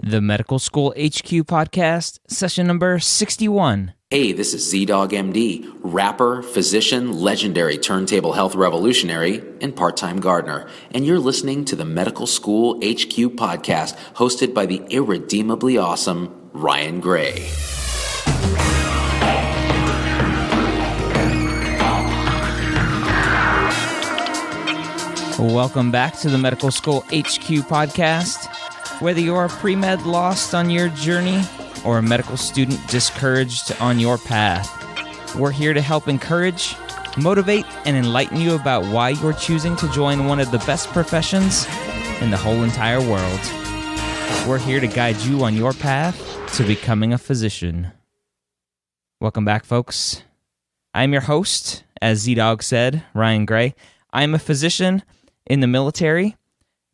The Medical School HQ podcast, session number 61. Hey, this is Z-Dog MD, rapper, physician, legendary turntable health revolutionary, and part-time gardener. And you're listening to the Medical School HQ podcast, hosted by the irredeemably awesome Ryan Gray. Welcome back to the Medical School HQ podcast. Whether you're pre-med lost on your journey or a medical student discouraged on your path, we're here to help encourage, motivate, and enlighten you about why you're choosing to join one of the best professions in the whole entire world. We're here to guide you on your path to becoming a physician. Welcome back, folks. I'm your host, as Z-Dog said, Ryan Gray. I'm a physician in the military,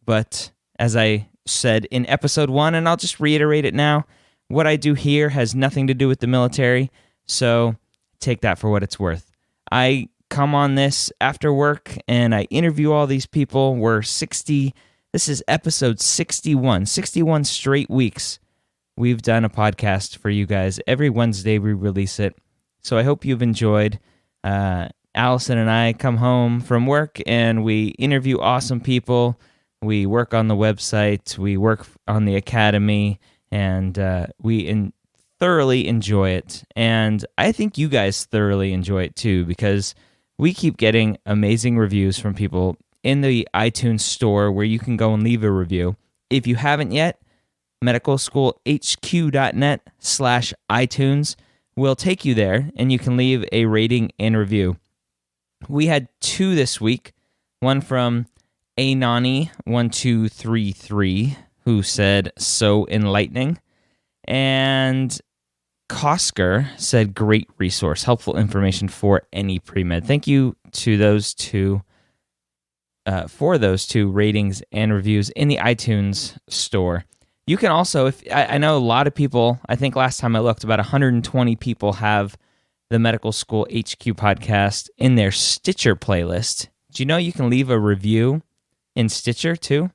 but as I said in episode 1, and I'll just reiterate it now, what I do here has nothing to do with the military, so take that for what it's worth. I come on this after work, and I interview all these people. This is episode 61 straight weeks. We've done a podcast for you guys. Every Wednesday we release it, so I hope you've enjoyed. Allison and I come home from work, and we interview awesome people. We work on the website, we work on the academy, and we thoroughly enjoy it. And I think you guys thoroughly enjoy it too, because we keep getting amazing reviews from people in the iTunes store where you can go and leave a review. If you haven't yet, medicalschoolhq.net/iTunes will take you there, and you can leave a rating and review. We had 2 this week, one from Anani1233, who said, so enlightening. And Kosker said, great resource, helpful information for any pre-med. Thank you to those two, for those 2 ratings and reviews in the iTunes store. You can also, I know a lot of people, I think last time I looked, about 120 people have the Medical School HQ podcast in their Stitcher playlist. Do you know you can leave a review in Stitcher too?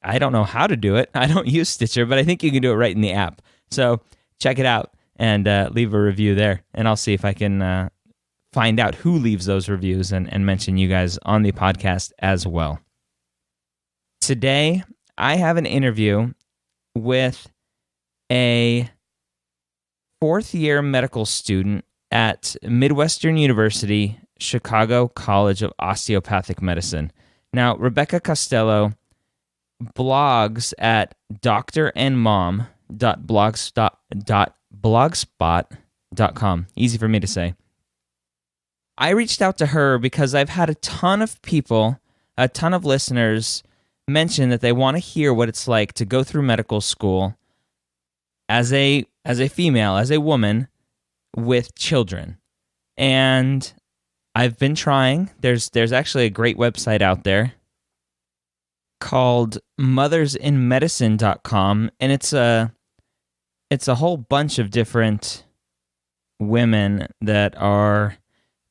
I don't know how to do it. I don't use Stitcher, but I think you can do it right in the app. So check it out and leave a review there, and I'll see if I can find out who leaves those reviews and mention you guys on the podcast as well. Today, I have an interview with a 4th-year medical student at Midwestern University Chicago College of Osteopathic Medicine. Now, Rebekah Costello blogs at drandmom.blogspot.com. Easy for me to say. I reached out to her because I've had a ton of listeners mention that they want to hear what it's like to go through medical school as a female, as a woman with children. And I've been trying. There's actually a great website out there called mothersinmedicine.com, and it's a whole bunch of different women that are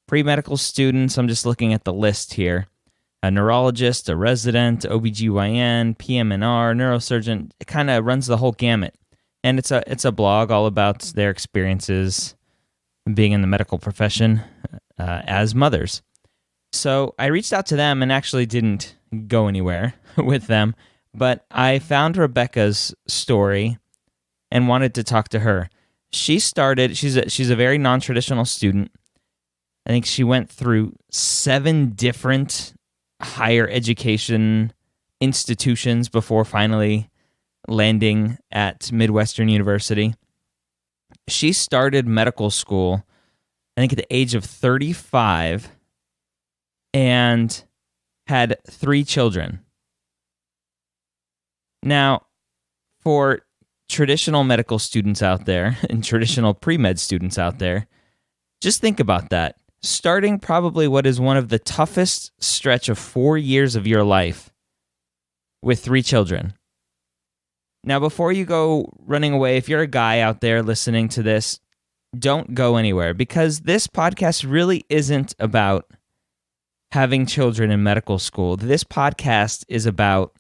pre-medical students. I'm just looking at the list here. A neurologist, a resident, OBGYN, PM&R, neurosurgeon. It kind of runs the whole gamut. And it's a blog all about their experiences being in the medical profession as mothers. So I reached out to them and actually didn't go anywhere with them, but I found Rebekah's story and wanted to talk to her. She's a very non-traditional student. I think she went through 7 different higher education institutions before finally landing at Midwestern University. She started medical school, I think, at the age of 35 and had 3 children. Now, for traditional medical students out there and traditional pre-med students out there, just think about that. Starting probably what is one of the toughest stretch of 4 years of your life with 3 children. Now, before you go running away, if you're a guy out there listening to this, don't go anywhere, because this podcast really isn't about having children in medical school. This podcast is about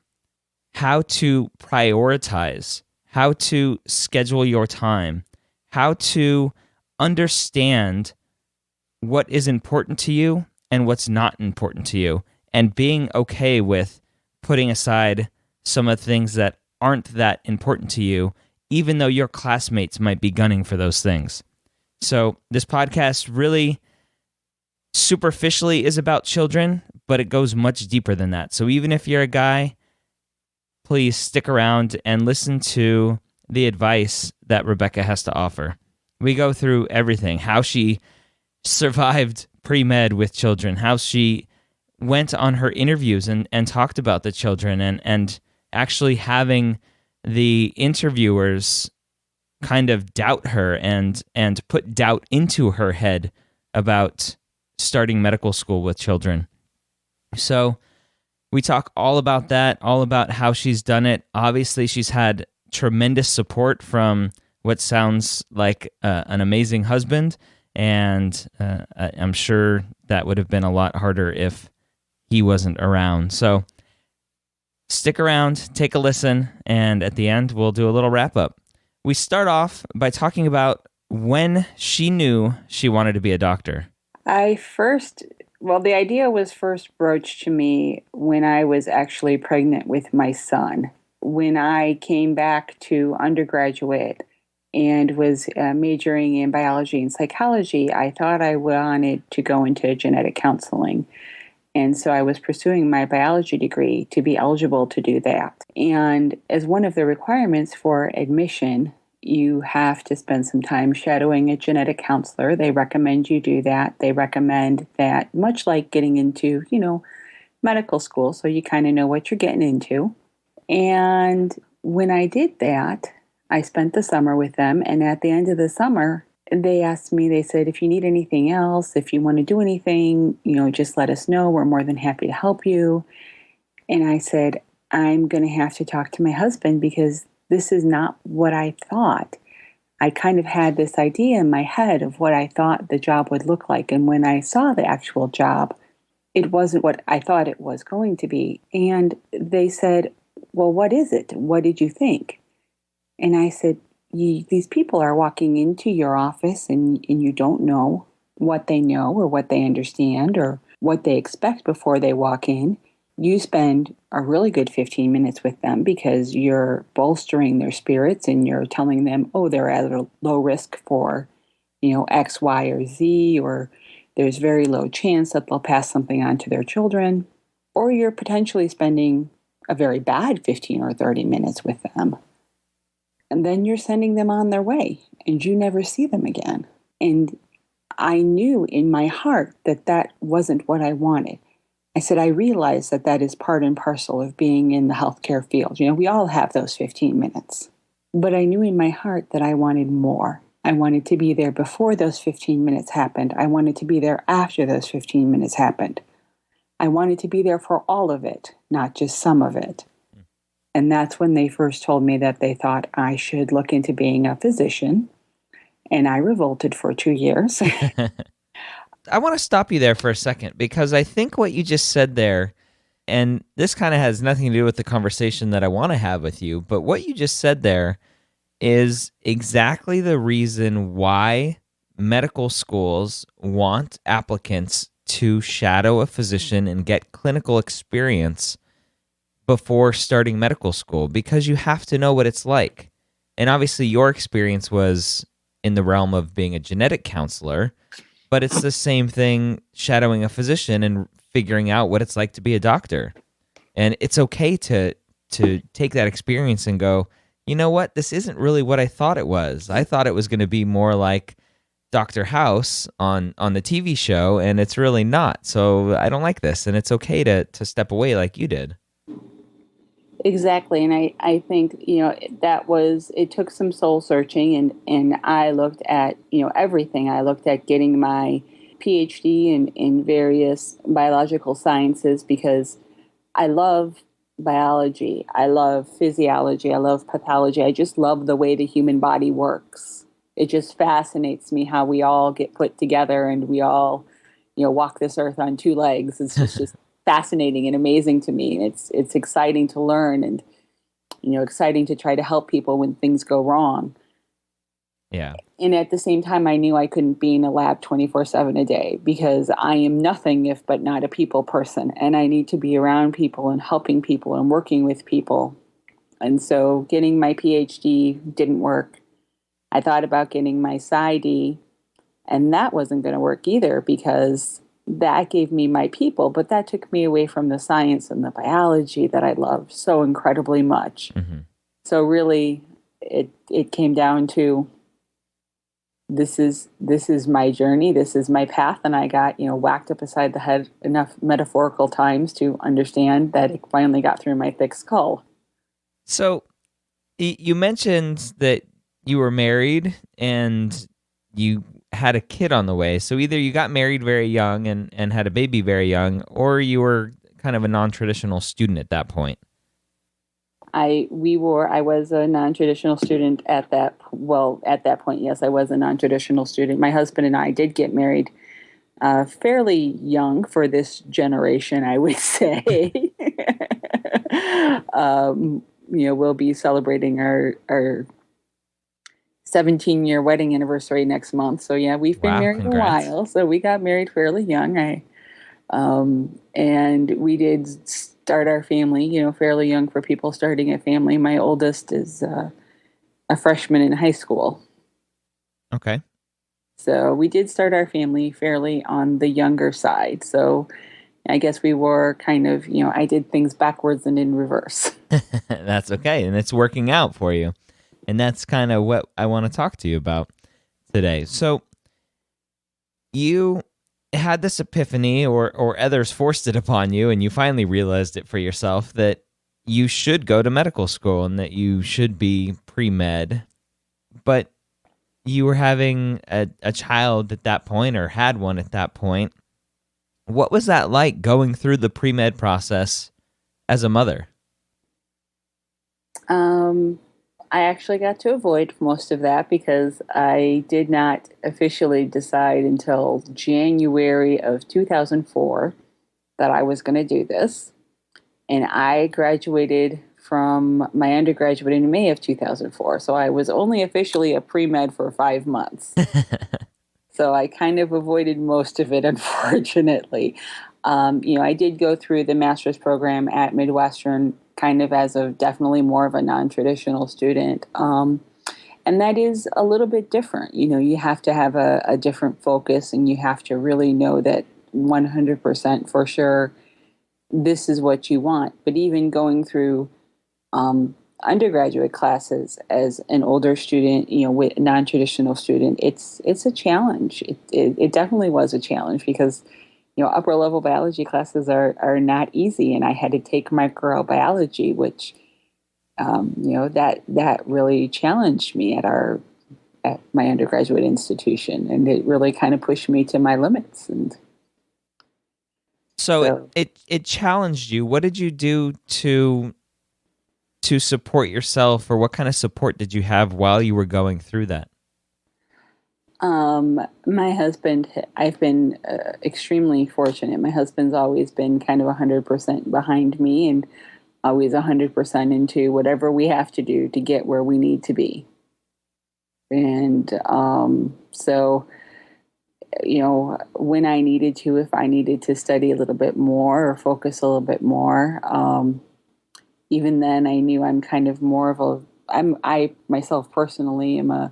how to prioritize how to schedule your time, how to understand what is important to you and what's not important to you, and being okay with putting aside some of the things that aren't that important to you, even though your classmates might be gunning for those things. So this podcast really superficially is about children, but it goes much deeper than that. So even if you're a guy, please stick around and listen to the advice that Rebekah has to offer. We go through everything, how she survived pre-med with children, how she went on her interviews and talked about the children, and actually having the interviewers kind of doubt her and put doubt into her head about starting medical school with children. So we talk all about that, all about how she's done it. Obviously, she's had tremendous support from what sounds like an amazing husband, and I'm sure that would have been a lot harder if he wasn't around. So stick around, take a listen, and at the end, we'll do a little wrap-up. We start off by talking about when she knew she wanted to be a doctor. The idea was first broached to me when I was actually pregnant with my son. When I came back to undergraduate and was majoring in biology and psychology, I thought I wanted to go into genetic counseling. And so I was pursuing my biology degree to be eligible to do that. And as one of the requirements for admission, you have to spend some time shadowing a genetic counselor. They recommend you do that. They recommend that, much like getting into, medical school, so you kind of know what you're getting into. And when I did that, I spent the summer with them. And at the end of the summer, they asked me, they said, if you need anything else, if you want to do anything, just let us know. We're more than happy to help you. And I said, I'm going to have to talk to my husband because this is not what I thought. I kind of had this idea in my head of what I thought the job would look like. And when I saw the actual job, it wasn't what I thought it was going to be. And they said, well, what is it? What did you think? And I said, these people are walking into your office and you don't know what they know or what they understand or what they expect before they walk in. You spend a really good 15 minutes with them because you're bolstering their spirits and you're telling them, they're at a low risk for, X, Y, or Z, or there's very low chance that they'll pass something on to their children. Or you're potentially spending a very bad 15 or 30 minutes with them. And then you're sending them on their way and you never see them again. And I knew in my heart that that wasn't what I wanted. I said, I realize that that is part and parcel of being in the healthcare field. We all have those 15 minutes. But I knew in my heart that I wanted more. I wanted to be there before those 15 minutes happened. I wanted to be there after those 15 minutes happened. I wanted to be there for all of it, not just some of it. And that's when they first told me that they thought I should look into being a physician. And I revolted for 2 years. I want to stop you there for a second because I think what you just said there, and this kind of has nothing to do with the conversation that I want to have with you, but what you just said there is exactly the reason why medical schools want applicants to shadow a physician and get clinical experience before starting medical school, because you have to know what it's like. And obviously your experience was in the realm of being a genetic counselor, but it's the same thing shadowing a physician and figuring out what it's like to be a doctor. And it's okay to take that experience and go, you know what, this isn't really what I thought it was. I thought it was going to be more like Dr. House on the TV show, and it's really not. So I don't like this, and it's okay to step away like you did. Exactly. And I think, it took some soul searching and I looked at, everything. I looked at getting my PhD in various biological sciences because I love biology. I love physiology. I love pathology. I just love the way the human body works. It just fascinates me how we all get put together and we all, walk this earth on two legs. It's just fascinating and amazing to me. And it's exciting to learn. And exciting to try to help people when things go wrong. Yeah. And at the same time, I knew I couldn't be in a lab 24/7 a day, because I am nothing if but not a people person. And I need to be around people and helping people and working with people. And so getting my PhD didn't work. I thought about getting my PsyD, and that wasn't going to work either, because that gave me my people, but that took me away from the science and the biology that I love so incredibly much. Mm-hmm. So really, it came down to, this is my journey, this is my path, and I got whacked up beside the head enough metaphorical times to understand that it finally got through my thick skull. So you mentioned that you were married and you had a kid on the way. So either you got married very young and had a baby very young, or you were kind of a non-traditional student at that point. I was a non-traditional student at that point. Yes, I was a non-traditional student. My husband and I did get married fairly young for this generation, I would say. We'll be celebrating our 17-year wedding anniversary next month. So yeah, we've been married Congrats. a while. So we got married fairly young. And we did start our family, fairly young for people starting a family. My oldest is a freshman in high school. Okay. So we did start our family fairly on the younger side. So I guess we were kind of, I did things backwards and in reverse. That's okay. And it's working out for you. And that's kind of what I want to talk to you about today. So you had this epiphany, or others forced it upon you, and you finally realized it for yourself, that you should go to medical school and that you should be pre-med. But you were having a child at that point, or had one at that point. What was that like, going through the pre-med process as a mother? I actually got to avoid most of that, because I did not officially decide until January of 2004 that I was going to do this. And I graduated from my undergraduate in May of 2004. So I was only officially a pre-med for 5 months. So I kind of avoided most of it, unfortunately. I did go through the master's program at Midwestern, kind of as definitely more of a non-traditional student. And that is a little bit different. You have to have a different focus, and you have to really know that 100% for sure this is what you want. But even going through undergraduate classes as an older student, with a non-traditional student, it's a challenge. It definitely was a challenge, because upper level biology classes are not easy, and I had to take microbiology, which that really challenged me at my undergraduate institution, and it really kind of pushed me to my limits. And so it challenged you. What did you do to support yourself, or what kind of support did you have while you were going through that? My husband, I've been extremely fortunate. My husband's always been kind of 100% behind me, and always 100% into whatever we have to do to get where we need to be. And so, when I needed to, if I needed to study a little bit more or focus a little bit more, even then I knew I'm kind of more of I myself personally am a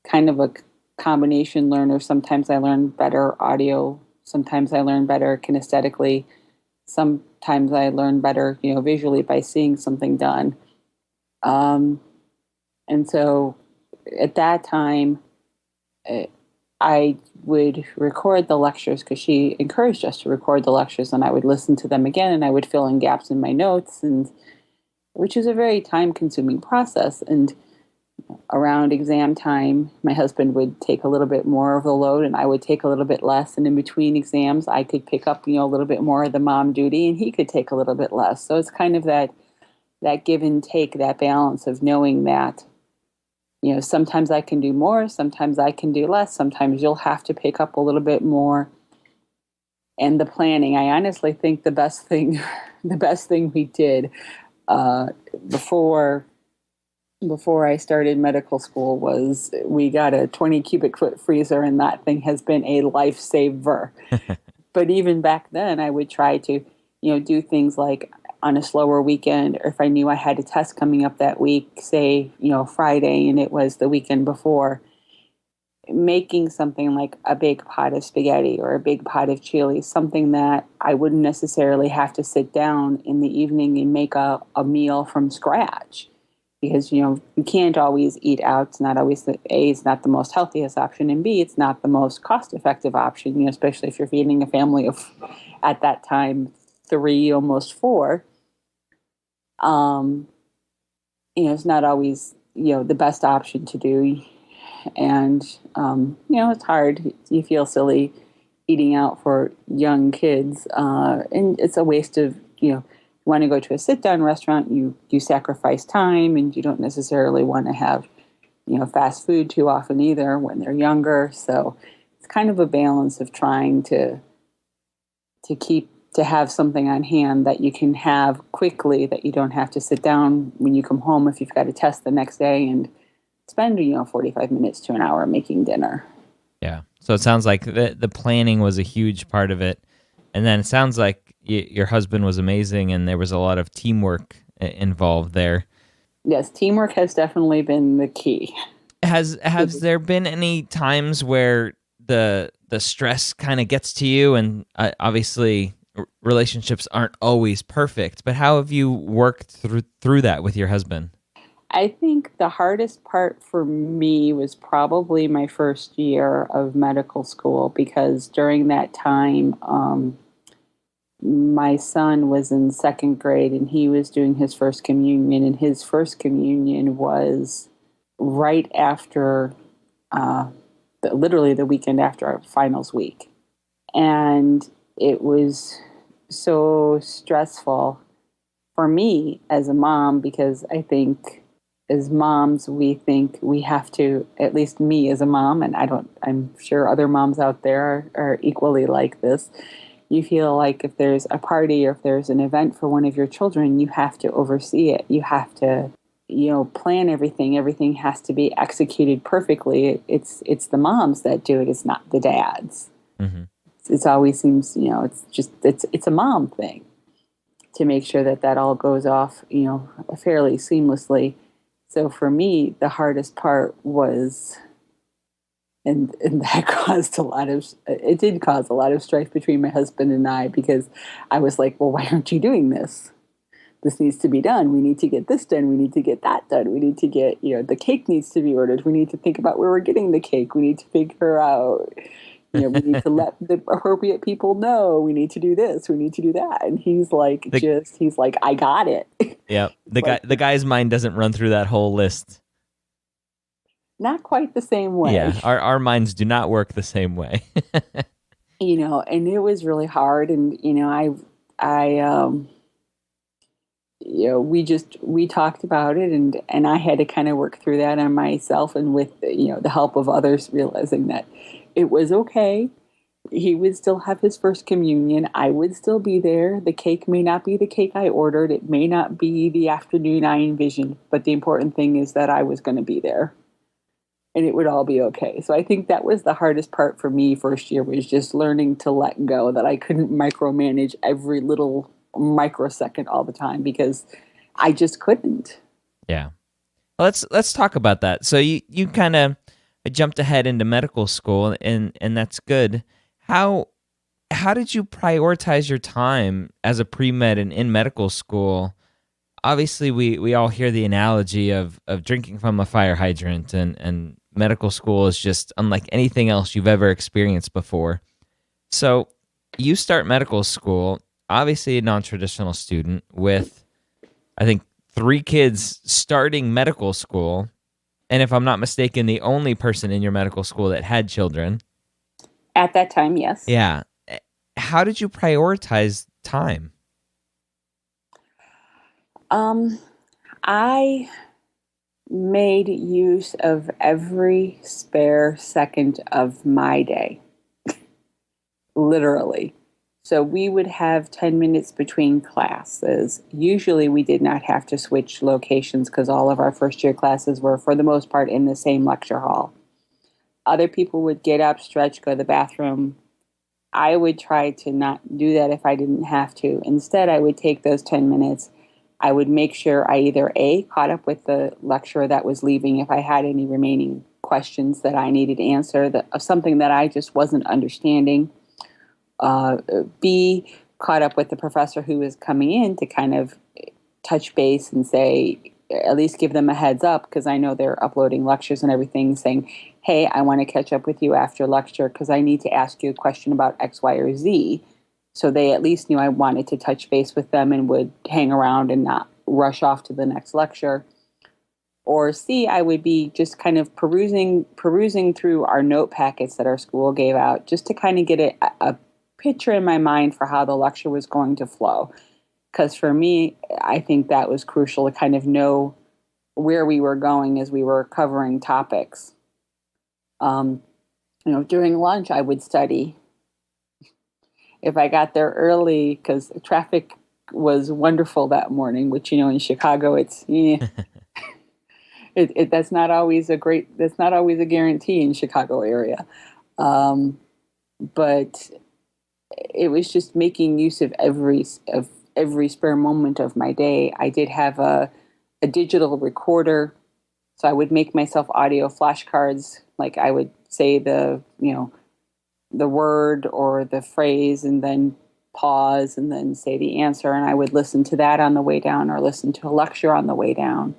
kind of a combination learner. Sometimes I learn better audio. Sometimes I learn better kinesthetically. Sometimes I learn better, visually by seeing something done. And so at that time, I would record the lectures, because she encouraged us to record the lectures, and I would listen to them again, and I would fill in gaps in my notes, and which is a very time-consuming process. And around exam time, my husband would take a little bit more of the load, and I would take a little bit less. And in between exams, I could pick up, a little bit more of the mom duty, and he could take a little bit less. So it's kind of that give and take, that balance of knowing that, sometimes I can do more, sometimes I can do less, sometimes you'll have to pick up a little bit more. And the planning, I honestly think the best thing we did before I started medical school was we got a 20 cubic foot freezer, and that thing has been a lifesaver. But even back then, I would try to, do things like on a slower weekend, or if I knew I had a test coming up that week, say, Friday, and it was the weekend before, making something like a big pot of spaghetti or a big pot of chili, something that I wouldn't necessarily have to sit down in the evening and make a meal from scratch. Because, you can't always eat out. It's not always it's not the most healthiest option, and B, it's not the most cost-effective option, especially if you're feeding a family of, at that time, 3, almost 4. It's not always, the best option to do. And, it's hard. You feel silly eating out for young kids. And it's a waste of, you want to go to a sit-down restaurant, you sacrifice time, and you don't necessarily want to have, fast food too often either when they're younger. So it's kind of a balance of trying to have something on hand that you can have quickly, that you don't have to sit down when you come home if you've got a test the next day and spend 45 minutes to an hour making dinner. Yeah. So it sounds like the planning was a huge part of it. And then it sounds like your husband was amazing, and there was a lot of teamwork involved there. Yes, teamwork has definitely been the key. Has there been any times where the stress kind of gets to you? And obviously relationships aren't always perfect, but how have you worked through that with your husband? I think the hardest part for me was probably my first year of medical school, because during that time, my son was in 2nd grade and he was doing his first communion, and his first communion was right after, literally the weekend after our finals week. And it was so stressful for me as a mom, because I think as moms, we think we have to, at least me as a mom, and I'm sure other moms out there are equally like this. You feel like if there's a party or if there's an event for one of your children, you have to oversee it. You have to, plan everything. Everything has to be executed perfectly. It's the moms that do it. It's not the dads. Mm-hmm. It always seems, it's a mom thing to make sure that all goes off, fairly seamlessly. So for me, the hardest part was, and that did cause a lot of strife between my husband and I, because I was like, well, why aren't you doing this? This needs to be done. We need to get this done. We need to get that done. We need to get, the cake needs to be ordered. We need to think about where we're getting the cake. We need to figure out, we need to let the appropriate people know. We need to do this. We need to do that. And he's like, I got it. Yeah. The guy's mind doesn't run through that whole list. Not quite the same way. Yeah, our minds do not work the same way. And it was really hard. And, we talked about it, and I had to kind of work through that on myself, and with, the help of others, realizing that it was okay. He would still have his first communion. I would still be there. The cake may not be the cake I ordered. It may not be the afternoon I envisioned, but the important thing is that I was going to be there. And it would all be okay. So I think that was the hardest part for me first year, was just learning to let go, that I couldn't micromanage every little microsecond all the time, because I just couldn't. Yeah. Well, let's talk about that. So you kind of jumped ahead into medical school, and that's good. How did you prioritize your time as a pre-med and in medical school? Obviously, we all hear the analogy of drinking from a fire hydrant, and medical school is just unlike anything else you've ever experienced before. So you start medical school, obviously a non-traditional student with, I think, 3 kids starting medical school. And if I'm not mistaken, the only person in your medical school that had children. At that time, yes. Yeah. How did you prioritize time? I made use of every spare second of my day. Literally. So we would have 10 minutes between classes. Usually we did not have to switch locations because all of our first year classes were, for the most part, in the same lecture hall. Other people would get up, stretch, go to the bathroom. I would try to not do that if I didn't have to. Instead, I would take those 10 minutes. I would make sure I either A, caught up with the lecturer that was leaving if I had any remaining questions that I needed answered, of something that I just wasn't understanding. B, caught up with the professor who was coming in to kind of touch base and say, at least give them a heads up, because I know they're uploading lectures and everything, saying, hey, I want to catch up with you after lecture because I need to ask you a question about X, Y, or Z. So they at least knew I wanted to touch base with them and would hang around and not rush off to the next lecture. Or C, I would be just kind of perusing through our note packets that our school gave out, just to kind of get a picture in my mind for how the lecture was going to flow. Because for me, I think that was crucial to kind of know where we were going as we were covering topics. During lunch, I would study. If I got there early, because traffic was wonderful that morning, which, in Chicago, it's, that's not always a guarantee in Chicago area. But it was just making use of every spare moment of my day. I did have a digital recorder, so I would make myself audio flashcards. Like I would say the word or the phrase and then pause and then say the answer, and I would listen to that on the way down or listen to a lecture on the way down.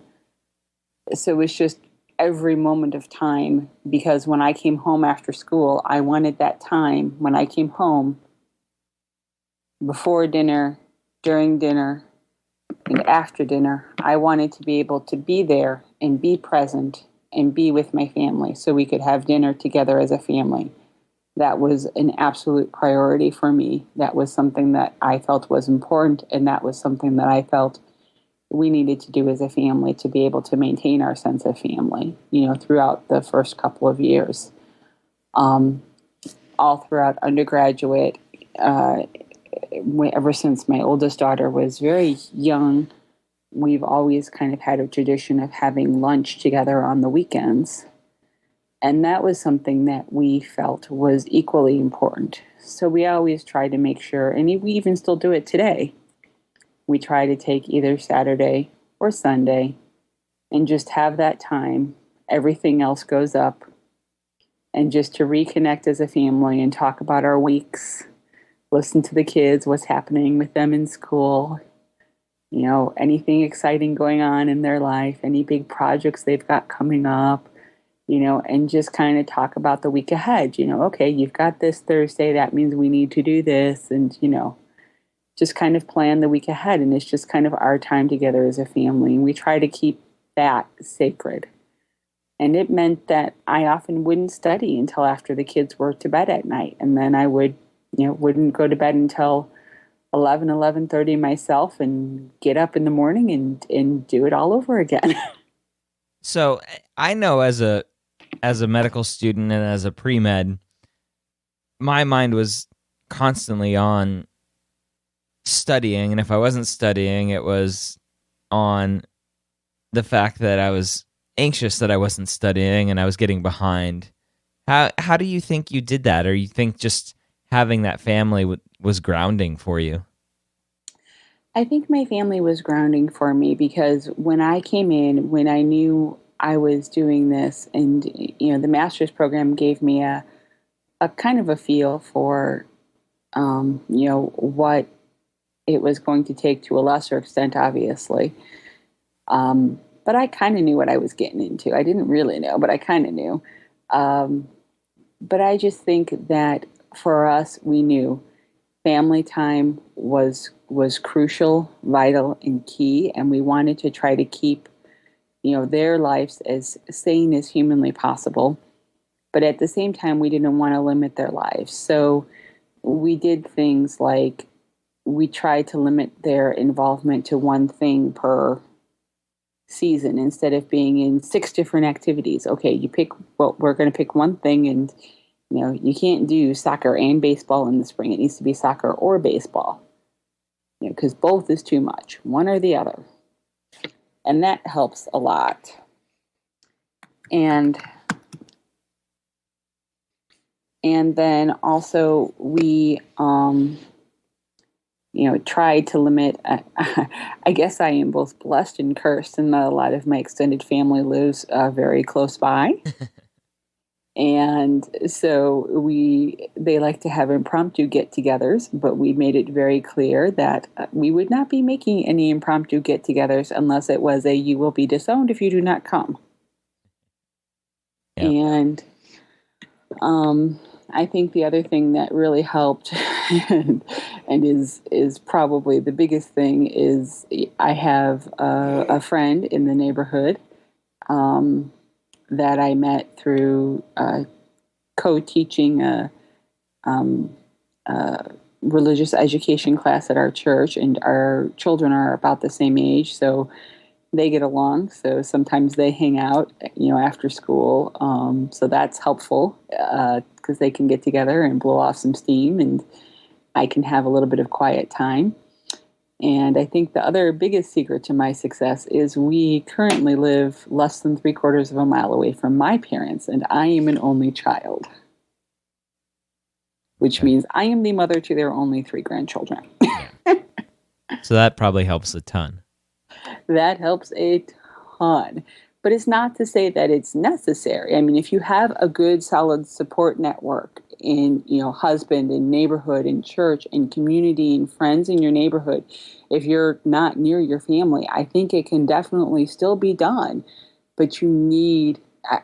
So it was just every moment of time, because when I came home after school, I wanted that time when I came home, before dinner, during dinner, and after dinner, I wanted to be able to be there and be present and be with my family so we could have dinner together as a family. That was an absolute priority for me. That was something that I felt was important, and that was something that I felt we needed to do as a family to be able to maintain our sense of family, throughout the first couple of years. All throughout undergraduate, ever since my oldest daughter was very young, we've always kind of had a tradition of having lunch together on the weekends. And that was something that we felt was equally important. So we always try to make sure, and we even still do it today, we try to take either Saturday or Sunday and just have that time. Everything else goes up. And just to reconnect as a family and talk about our weeks, listen to the kids, what's happening with them in school, anything exciting going on in their life, any big projects they've got coming up, and just kind of talk about the week ahead. Okay, you've got this Thursday, that means we need to do this, and, just kind of plan the week ahead. And it's just kind of our time together as a family. And we try to keep that sacred. And it meant that I often wouldn't study until after the kids were to bed at night. And then I wouldn't go to bed until 11:30 myself, and get up in the morning and do it all over again. So I know as a medical student and as a pre-med, my mind was constantly on studying, and if I wasn't studying, it was on the fact that I was anxious that I wasn't studying and I was getting behind. How do you think you did that, or you think just having that family was grounding for you? I think my family was grounding for me, because when I came in, when I knew I was doing this, and the master's program gave me a kind of a feel for what it was going to take, to a lesser extent, obviously. But I kind of knew what I was getting into. I didn't really know, but I kind of knew. But I just think that for us, we knew family time was crucial, vital, and key, and we wanted to try to keep, their lives as sane as humanly possible. But at the same time, we didn't want to limit their lives. So we did things like we tried to limit their involvement to one thing per season instead of being in 6 different activities. Okay, we're going to pick one thing, and You can't do soccer and baseball in the spring. It needs to be soccer or baseball, because both is too much, one or the other. And that helps a lot. And then also we, tried to limit, I guess I am both blessed and cursed, and a lot of my extended family lives very close by. And so they like to have impromptu get-togethers, but we made it very clear that we would not be making any impromptu get-togethers unless it was you will be disowned if you do not come. Yeah. And I think the other thing that really helped and is probably the biggest thing is I have a friend in the neighborhood that I met through co-teaching a religious education class at our church, and our children are about the same age, so they get along. So sometimes they hang out, after school. So that's helpful because they can get together and blow off some steam, and I can have a little bit of quiet time. And I think the other biggest secret to my success is we currently live less than 3/4 of a mile away from my parents, and I am an only child, which means I am the mother to their only 3 grandchildren. So that probably helps a ton. That helps a ton. But it's not to say that it's necessary. I mean, if you have a good, solid support network in, husband and neighborhood and church and community and friends in your neighborhood, if you're not near your family, I think it can definitely still be done. But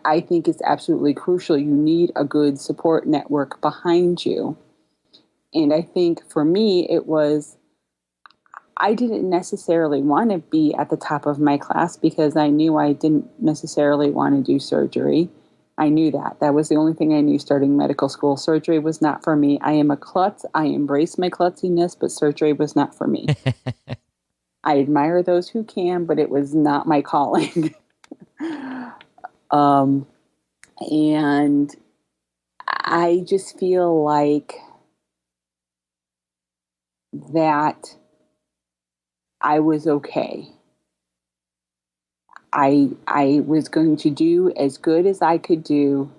I think it's absolutely crucial. You need a good support network behind you. And I think for me, I didn't necessarily want to be at the top of my class because I knew I didn't necessarily want to do surgery. I knew that. That was the only thing I knew starting medical school. Surgery was not for me. I am a klutz. I embrace my klutziness, but surgery was not for me. I admire those who can, but it was not my calling. And I just feel like that I was okay. I was going to do as good as I could do,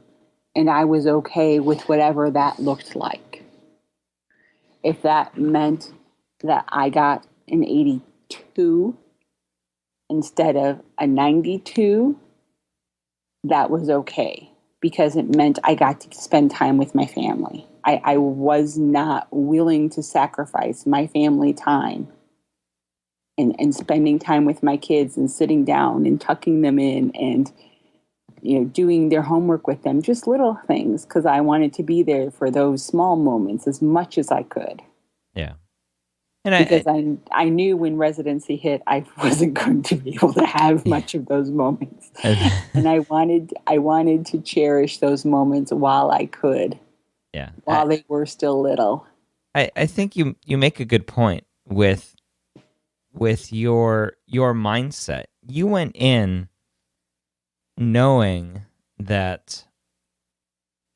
and I was okay with whatever that looked like. If that meant that I got an 82 instead of a 92, that was okay, because it meant I got to spend time with my family. I was not willing to sacrifice my family time and spending time with my kids and sitting down and tucking them in and, doing their homework with them, just little things, because I wanted to be there for those small moments as much as I could. Yeah. And I knew when residency hit, I wasn't going to be able to have much of those moments. And I wanted to cherish those moments while I could. Yeah. While they were still little. I think you make a good point with your mindset. You went in knowing that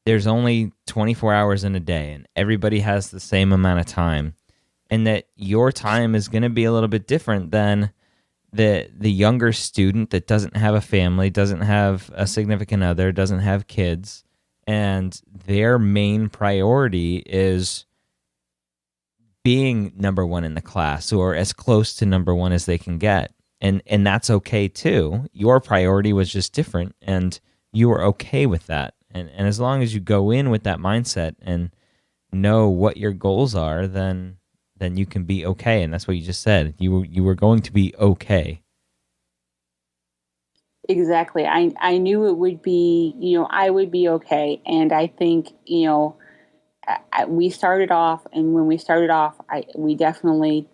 there's only 24 hours in a day and everybody has the same amount of time, and that your time is going to be a little bit different than the younger student that doesn't have a family, doesn't have a significant other, doesn't have kids, and their main priority is being number one in the class or as close to number one as they can get. And that's okay too. Your priority was just different, and you were okay with that. And as long as you go in with that mindset and know what your goals are, then you can be okay. And that's what you just said. You were going to be okay. Exactly. I knew it would be, I would be okay. And I think, we started off, and when we started off, we definitely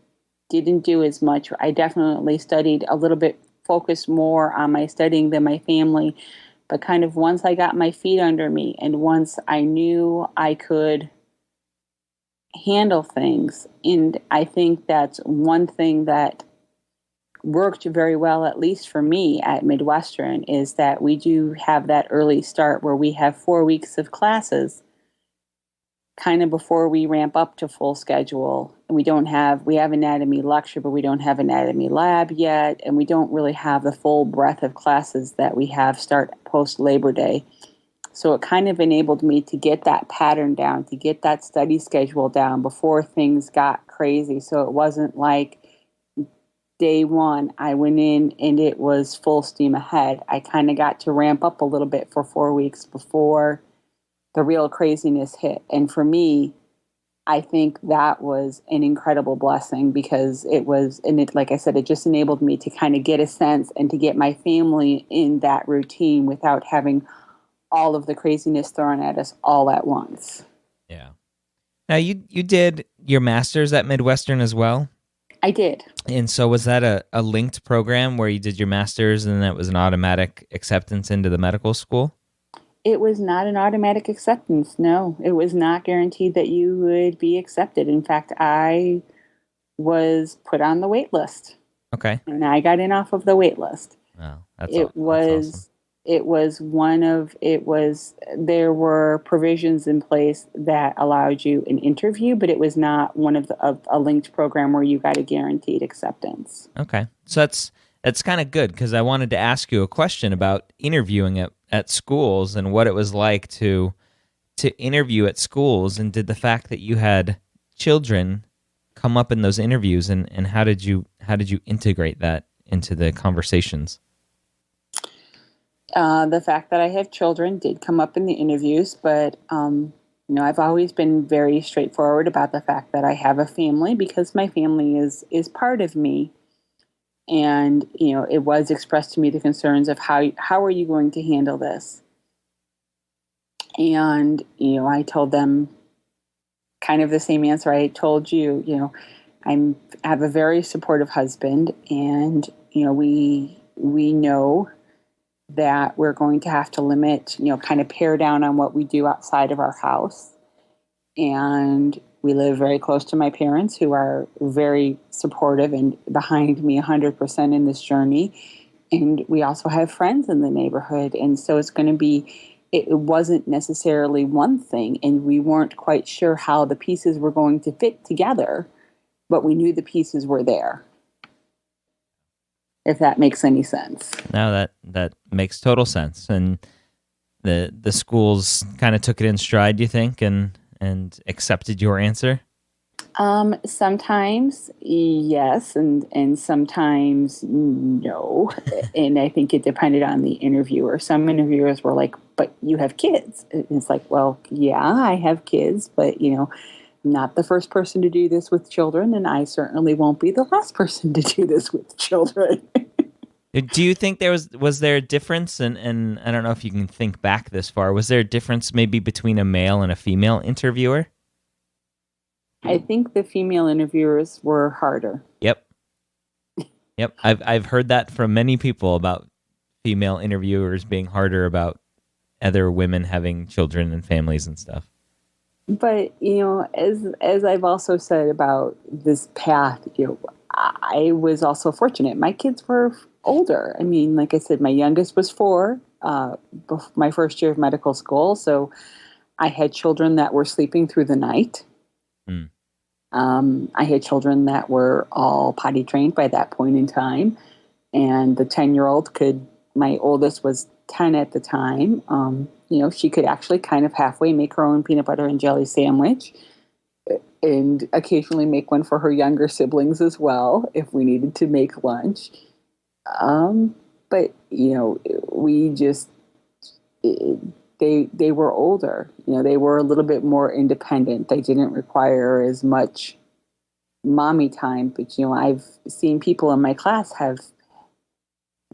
didn't do as much. I definitely studied a little bit, focused more on my studying than my family. But kind of once I got my feet under me, and once I knew I could handle things, and I think that's one thing that worked very well, at least for me at Midwestern, is that we do have that early start where we have 4 weeks of classes kind of before we ramp up to full schedule, and we have anatomy lecture, but we don't have anatomy lab yet, and we don't really have the full breadth of classes that we have start post Labor Day. So it kind of enabled me to get that pattern down, to get that study schedule down before things got crazy. So it wasn't like day one, I went in and it was full steam ahead. I kind of got to ramp up a little bit for 4 weeks before the real craziness hit. And for me, I think that was an incredible blessing because like I said, it just enabled me to kind of get a sense and to get my family in that routine without having all of the craziness thrown at us all at once. Yeah. Now, you did your master's at Midwestern as well? I did. And so was that a linked program where you did your master's and that was an automatic acceptance into the medical school? It was not an automatic acceptance. No, it was not guaranteed that you would be accepted. In fact, I was put on the wait list. Okay. And I got in off of the wait list. Oh, That's awesome. There were provisions in place that allowed you an interview, but it was not one of a linked program where you got a guaranteed acceptance. Okay. So that's kind of good because I wanted to ask you a question about interviewing at schools and what it was like to interview at schools, and did the fact that you had children come up in those interviews, and how did you integrate that into the conversations? The fact that I have children did come up in the interviews, but I've always been very straightforward about the fact that I have a family because my family is part of me. And, it was expressed to me the concerns of how are you going to handle this? And, I told them kind of the same answer I told you. I have a very supportive husband, and, we know that we're going to have to limit, kind of pare down on what we do outside of our house. And we live very close to my parents, who are very supportive and behind me 100% in this journey. And we also have friends in the neighborhood. And so it's going to be, it wasn't necessarily one thing, and we weren't quite sure how the pieces were going to fit together, but we knew the pieces were there. If that makes any sense. No, that makes total sense. And the schools kind of took it in stride, do you think, and accepted your answer? Sometimes yes, and sometimes no. And I think it depended on the interviewer. Some interviewers were like, "But you have kids." And it's like, well, yeah, I have kids, but I'm not the first person to do this with children, and I certainly won't be the last person to do this with children. Do you think was there a difference, and I don't know if you can think back this far, was there a difference maybe between a male and a female interviewer? I think the female interviewers were harder. Yep. I've heard that from many people about female interviewers being harder about other women having children and families and stuff. But, as I've also said about this path, I was also fortunate. My kids were older. I mean, like I said, my youngest was 4, my first year of medical school. So I had children that were sleeping through the night. Mm. I had children that were all potty trained by that point in time. And the 10-year-old my oldest was 10 at the time. She could actually kind of halfway make her own peanut butter and jelly sandwich, and occasionally make one for her younger siblings as well if we needed to make lunch. But we just they were older. They were a little bit more independent. They didn't require as much mommy time. But I've seen people in my class have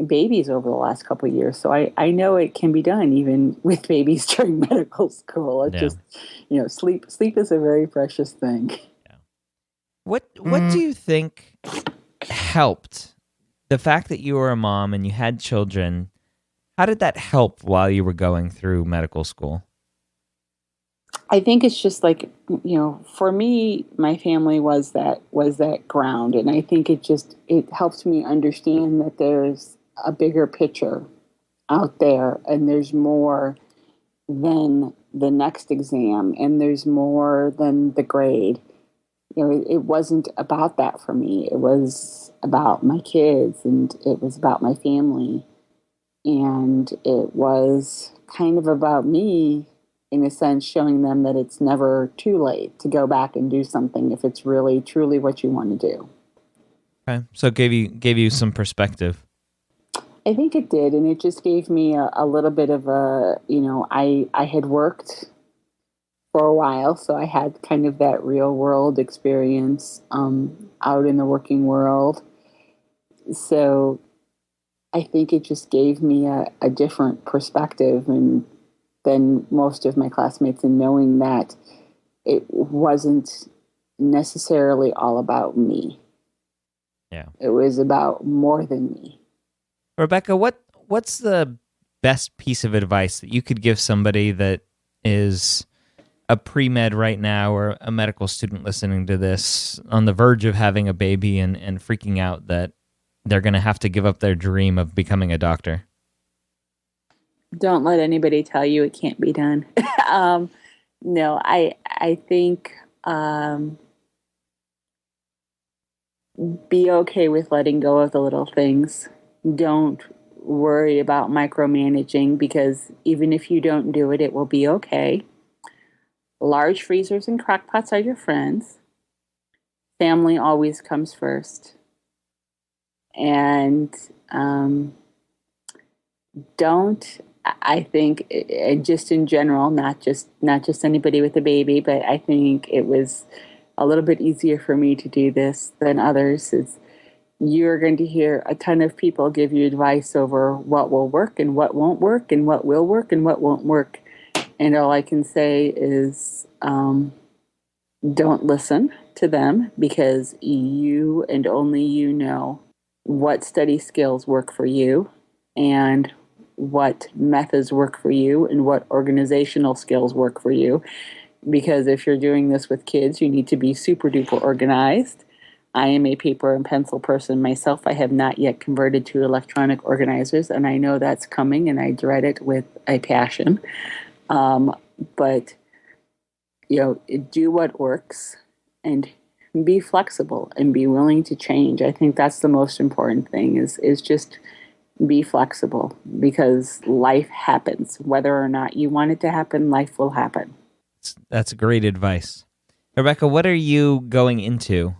babies over the last couple of years, so I know it can be done even with babies during medical school. It just sleep is a very precious thing. Yeah. What do you think helped? The fact that you were a mom and you had children, how did that help while you were going through medical school? I think it's just like, for me, my family was that ground. And I think it helped me understand that there's a bigger picture out there, and there's more than the next exam, and there's more than the grade. It wasn't about that for me. It was about my kids, and it was about my family. And it was kind of about me, in a sense, showing them that it's never too late to go back and do something if it's really, truly what you want to do. Okay. So it gave you some perspective. I think it did, and it just gave me a little bit of I had worked for a while, so I had kind of that real world experience out in the working world. So I think it just gave me a different perspective than most of my classmates, in knowing that it wasn't necessarily all about me. Yeah. It was about more than me. Rebekah, what's the best piece of advice that you could give somebody that is a pre-med right now, or a medical student listening to this, on the verge of having a baby and freaking out that they're going to have to give up their dream of becoming a doctor? Don't let anybody tell you it can't be done. No, I think be okay with letting go of the little things. Don't worry about micromanaging, because even if you don't do it, it will be okay. Large freezers and crock pots are your friends. Family always comes first. And I think, just in general, not just anybody with a baby, but I think it was a little bit easier for me to do this than others. You're going to hear a ton of people give you advice over what will work and what won't work, and what will work and what won't work. And all I can say is don't listen to them, because you and only you know what study skills work for you, and what methods work for you, and what organizational skills work for you. Because if you're doing this with kids, you need to be super duper organized. I am a paper and pencil person myself. I have not yet converted to electronic organizers, and I know that's coming, and I dread it with a passion. But do what works, and be flexible, and be willing to change. I think that's the most important thing, is just be flexible, because life happens. Whether or not you want it to happen, life will happen. That's great advice. Rebekah, what are you going into?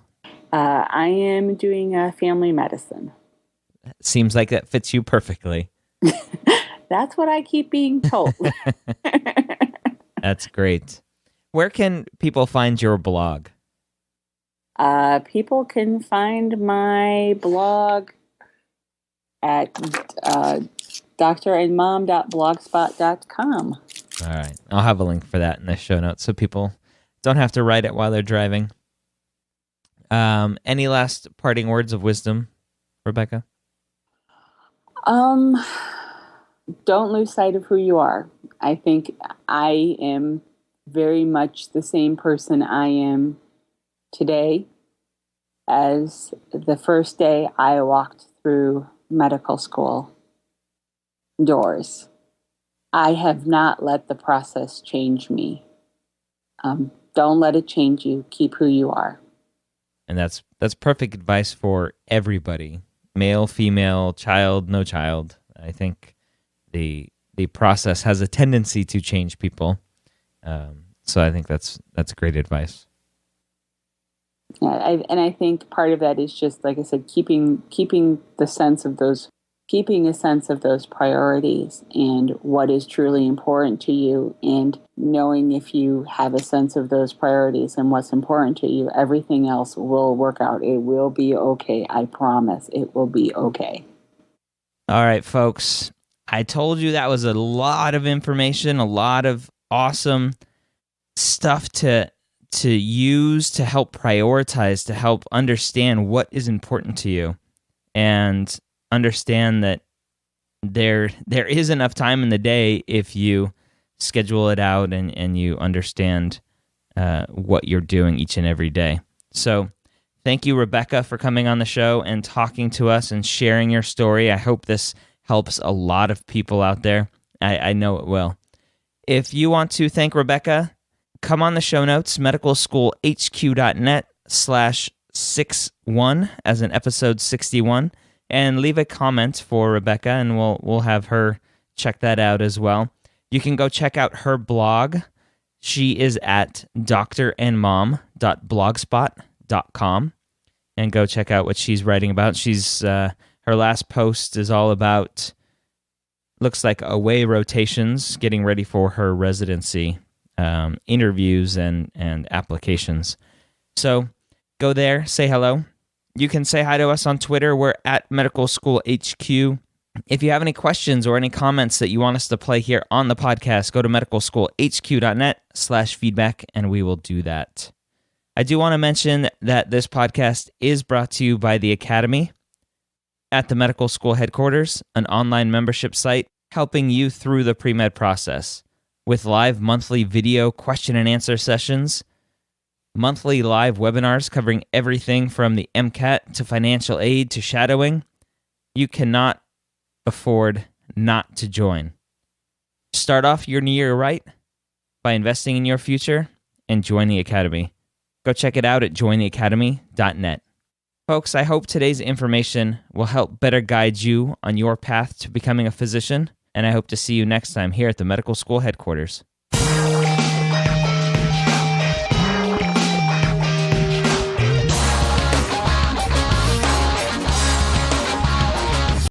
I am doing family medicine. Seems like that fits you perfectly. That's what I keep being told. That's great. Where can people find your blog? People can find my blog at drandmom.blogspot.com. All right. I'll have a link for that in the show notes, so people don't have to write it while they're driving. Any last parting words of wisdom, Rebekah? Don't lose sight of who you are. I think I am very much the same person I am today as the first day I walked through medical school doors. I have not let the process change me. Don't let it change you. Keep who you are. And that's perfect advice for everybody, male, female, child, no child. I think the process has a tendency to change people. So I think that's great advice. Yeah, I think part of that is just, like I said, keeping a sense of those priorities and what is truly important to you, and knowing if you have a sense of those priorities and what's important to you, everything else will work out. It will be okay. I promise it will be okay. All right, folks. I told you that was a lot of information, a lot of awesome stuff to use to help prioritize, to help understand what is important to you, and understand that there is enough time in the day if you schedule it out and you understand what you're doing each and every day. So thank you, Rebekah, for coming on the show and talking to us and sharing your story. I hope this helps a lot of people out there. I know it will. If you want to thank Rebekah, come on the show notes, medicalschoolhq.net/61 as in episode 61, and leave a comment for Rebekah, and we'll have her check that out as well. You can go check out her blog. She is at drandmom.blogspot.com, and go check out what she's writing about. Her last post is all about, looks like away rotations, getting ready for her residency, interviews and applications. So go there, say hello. You can say hi to us on Twitter. We're at Medical School HQ. If you have any questions or any comments that you want us to play here on the podcast, go to medicalschoolhq.net/feedback, and we will do that. I do want to mention that this podcast is brought to you by the Academy at the medical school headquarters, an online membership site helping you through the pre-med process with live monthly video question and answer sessions, monthly live webinars covering everything from the MCAT to financial aid to shadowing. You cannot afford not to join. Start off your new year right by investing in your future and join the Academy. Go check it out at jointheacademy.net. Folks, I hope today's information will help better guide you on your path to becoming a physician, and I hope to see you next time here at the Medical School Headquarters.